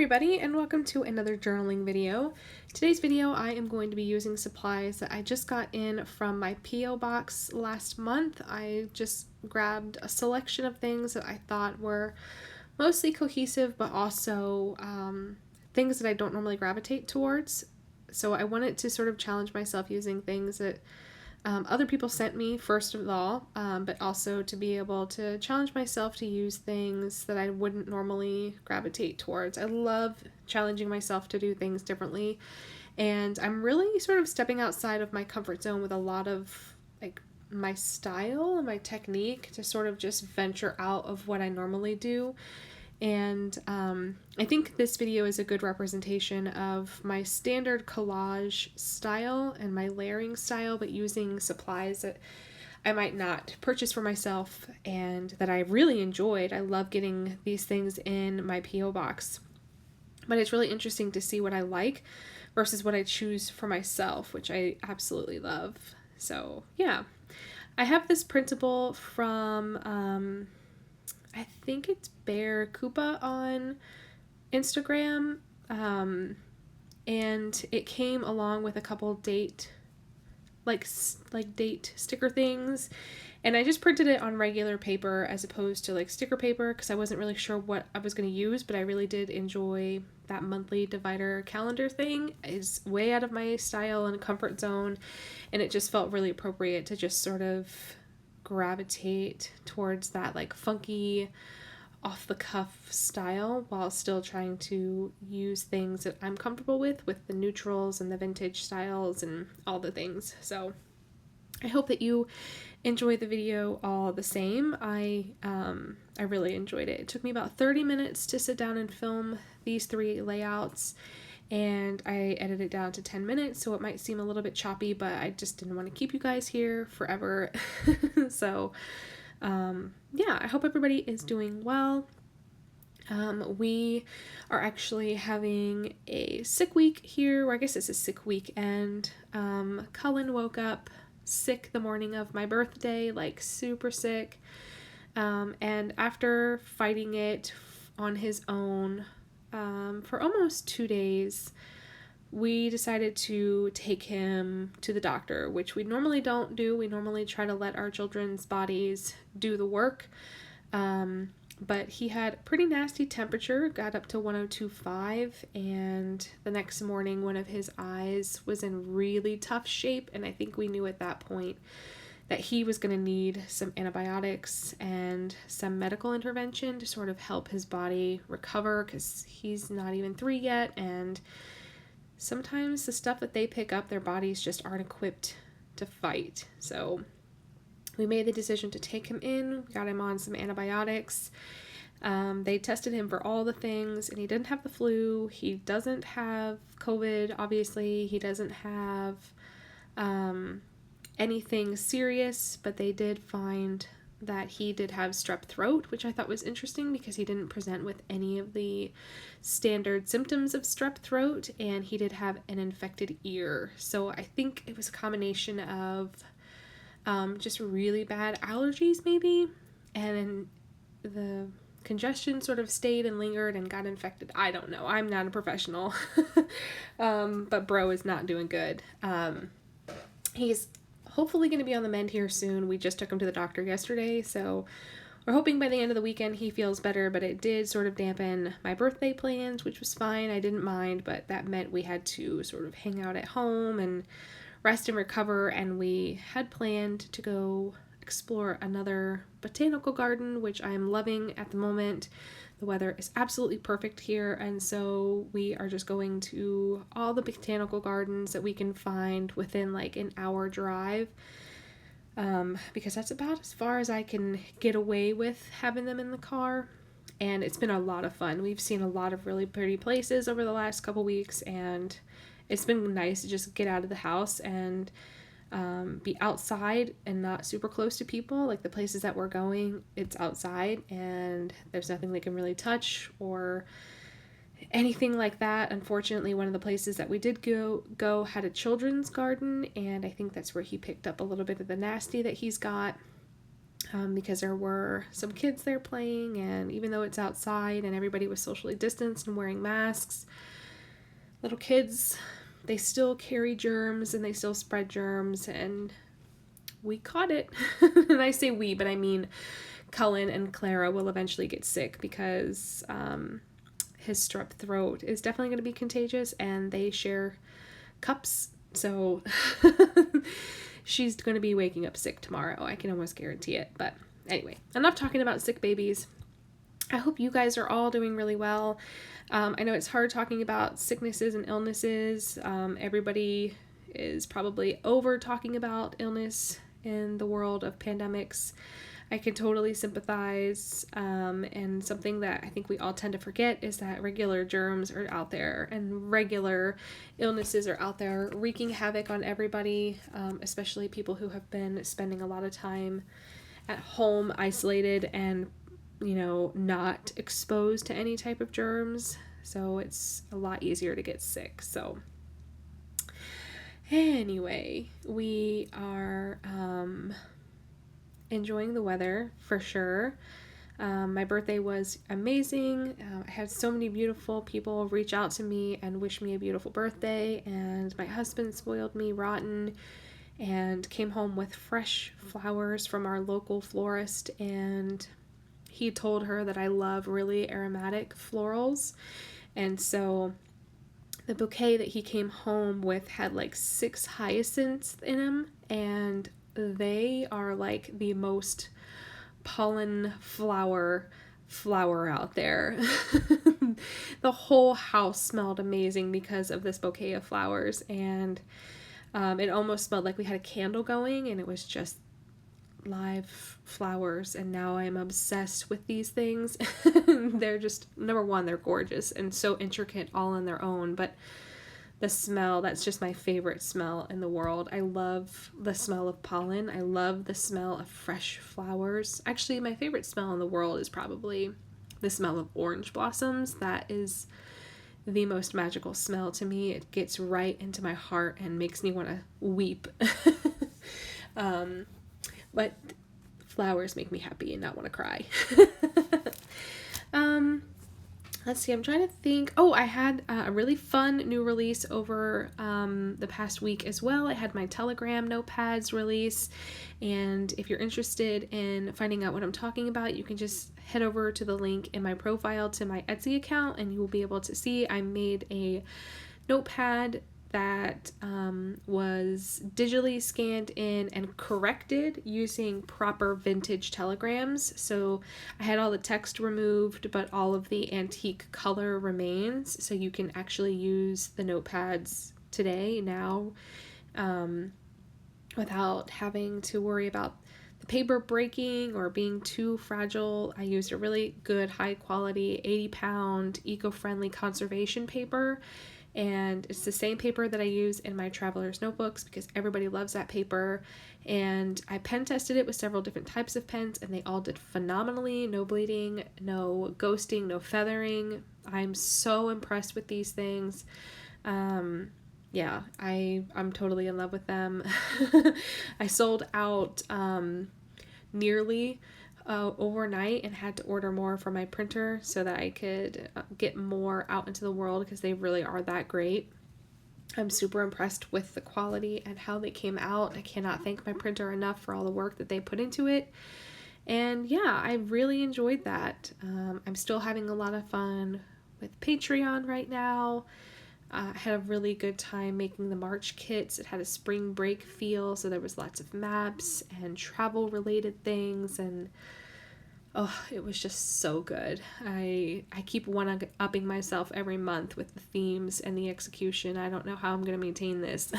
everybody, and welcome to another journaling video. Today's video I am going to be using supplies that I just got in from my P.O. box last month. I just grabbed a selection of things that I thought were mostly cohesive but also things that I don't normally gravitate towards. So I wanted to sort of challenge myself using things that other people sent me, first of all, but also to be able to challenge myself to use things that I wouldn't normally gravitate towards. I love challenging myself to do things differently, and I'm really sort of stepping outside of my comfort zone with a lot of like my style and my technique to sort of just venture out of what I normally do. And I think this video is a good representation of my standard collage style and my layering style, but using supplies that I might not purchase for myself and that I really enjoyed. I love getting these things in my P.O. box, but it's really interesting to see what I like versus what I choose for myself, which I absolutely love. So yeah, I have this printable from I think it's Bear Koopa on Instagram, and it came along with a couple date sticker things, and I just printed it on regular paper as opposed to like sticker paper because I wasn't really sure what I was going to use, but I really did enjoy that monthly divider calendar thing. It's way out of my style and comfort zone, and it just felt really appropriate to just sort of gravitate towards that like funky off the cuff style while still trying to use things that I'm comfortable with the neutrals and the vintage styles and all the things. So I hope that you enjoy the video all the same. I really enjoyed it. It took me about 30 minutes to sit down and film these 3 layouts, and I edited it down to 10 minutes, so it might seem a little bit choppy, but I just didn't want to keep you guys here forever. So yeah, I hope everybody is doing well. We are actually having a sick week here, or I guess it's a sick weekend. Cullen woke up sick the morning of my birthday, like super sick, and after fighting it on his own for almost 2 days, we decided to take him to the doctor, which we normally don't do. We normally try to let our children's bodies do the work. But he had a pretty nasty temperature, got up to 102.5, and the next morning one of his eyes was in really tough shape, and I think we knew at that point that he was going to need some antibiotics and some medical intervention to sort of help his body recover, because he's not even 3 yet, and sometimes the stuff that they pick up, their bodies just aren't equipped to fight. So we made the decision to take him in, got him on some antibiotics. They tested him for all the things, and he didn't have the flu. He doesn't have COVID, obviously. He doesn't have anything serious, but they did find that he did have strep throat, which I thought was interesting because he didn't present with any of the standard symptoms of strep throat, and he did have an infected ear. So I think it was a combination of just really bad allergies maybe, and the congestion sort of stayed and lingered and got infected. I don't know. I'm not a professional, but bro is not doing good. He's hopefully going to be on the mend here soon. We just took him to the doctor yesterday, so we're hoping by the end of the weekend he feels better, but it did sort of dampen my birthday plans, which was fine. I didn't mind, but that meant we had to sort of hang out at home and rest and recover, and we had planned to go explore another botanical garden, which I am loving at the moment. The weather is absolutely perfect here, and so we are just going to all the botanical gardens that we can find within like an hour drive, because that's about as far as I can get away with having them in the car, and it's been a lot of fun. We've seen a lot of really pretty places over the last couple weeks, and it's been nice to just get out of the house and be outside and not super close to people. Like the places that we're going, it's outside and there's nothing they can really touch or anything like that. Unfortunately, one of the places that we did go had a children's garden, and I think that's where he picked up a little bit of the nasty that he's got. because there were some kids there playing, and even though it's outside and everybody was socially distanced and wearing masks, little kids, they still carry germs and they still spread germs, and we caught it. And I say we, but I mean Cullen and Clara will eventually get sick because his strep throat is definitely going to be contagious, and they share cups, so she's going to be waking up sick tomorrow. I can almost guarantee it. But anyway, enough talking about sick babies. I hope you guys are all doing really well. I know it's hard talking about sicknesses and illnesses. Everybody is probably over talking about illness in the world of pandemics. I can totally sympathize, and something that I think we all tend to forget is that regular germs are out there and regular illnesses are out there wreaking havoc on everybody, especially people who have been spending a lot of time at home isolated and, not exposed to any type of germs. So it's a lot easier to get sick. So anyway, we are enjoying the weather for sure. My birthday was amazing. I had so many beautiful people reach out to me and wish me a beautiful birthday, and my husband spoiled me rotten and came home with fresh flowers from our local florist, and he told her that I love really aromatic florals, and so the bouquet that he came home with had like 6 hyacinths in them, and they are like the most pollen flower out there. The whole house smelled amazing because of this bouquet of flowers, and it almost smelled like we had a candle going, and it was just live flowers. And now I'm obsessed with these things. They're just, number one, they're gorgeous and so intricate all on their own, but the smell, that's just my favorite smell in the world. I love the smell of pollen. I love the smell of fresh flowers. Actually, my favorite smell in the world is probably the smell of orange blossoms. That is the most magical smell to me. It gets right into my heart and makes me want to weep. But flowers make me happy and not want to cry. Let's see, I'm trying to think. Oh, I had a really fun new release over the past week as well. I had my Telegram notepads release, and if you're interested in finding out what I'm talking about, you can just head over to the link in my profile to my Etsy account, and you will be able to see I made a notepad that was digitally scanned in and corrected using proper vintage telegrams. So I had all the text removed, but all of the antique color remains. So you can actually use the notepads today, now, without having to worry about the paper breaking or being too fragile. I used a really good, high quality, 80-pound, eco-friendly conservation paper. And it's the same paper that I use in my traveler's notebooks because everybody loves that paper. And I pen tested it with several different types of pens, and they all did phenomenally. No bleeding, no ghosting, no feathering. I'm so impressed with these things. Yeah, I'm totally in love with them. I sold out nearly overnight and had to order more for my printer so that I could get more out into the world because they really are that great. I'm super impressed with the quality and how they came out. I cannot thank my printer enough for all the work that they put into it. And yeah, I really enjoyed that. I'm still having a lot of fun with Patreon right now. I had a really good time making the March kits. It had a spring break feel, so there was lots of maps and travel related things, and oh, it was just so good. I keep one-upping myself every month with the themes and the execution. I don't know how I'm going to maintain this,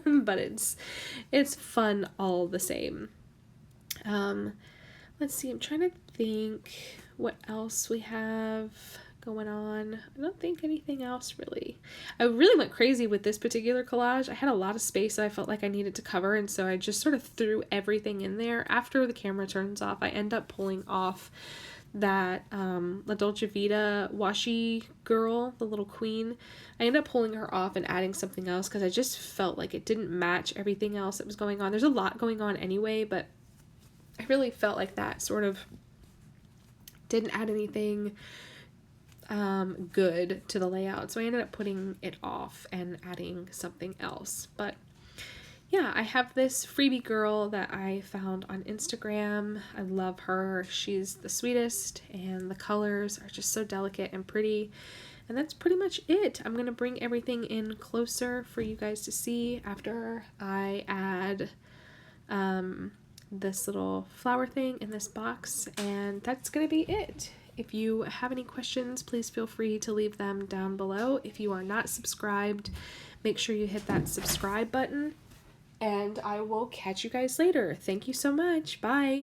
but it's fun all the same. Let's see, I'm trying to think what else we have going on. I don't think anything else really. I really went crazy with this particular collage. I had a lot of space that I felt like I needed to cover, and so I just sort of threw everything in there. After the camera turns off, I end up pulling off that La Dolce Vita washi girl, the little queen. I end up pulling her off and adding something else because I just felt like it didn't match everything else that was going on. There's a lot going on anyway, but I really felt like that sort of didn't add anything good to the layout, so I ended up putting it off and adding something else. But yeah, I have this freebie girl that I found on Instagram. I love her. She's the sweetest, and the colors are just so delicate and pretty. And that's pretty much it. I'm going to bring everything in closer for you guys to see after I add this little flower thing in this box, and that's going to be it. If you have any questions, please feel free to leave them down below. If you are not subscribed, make sure you hit that subscribe button, and I will catch you guys later. Thank you so much. Bye.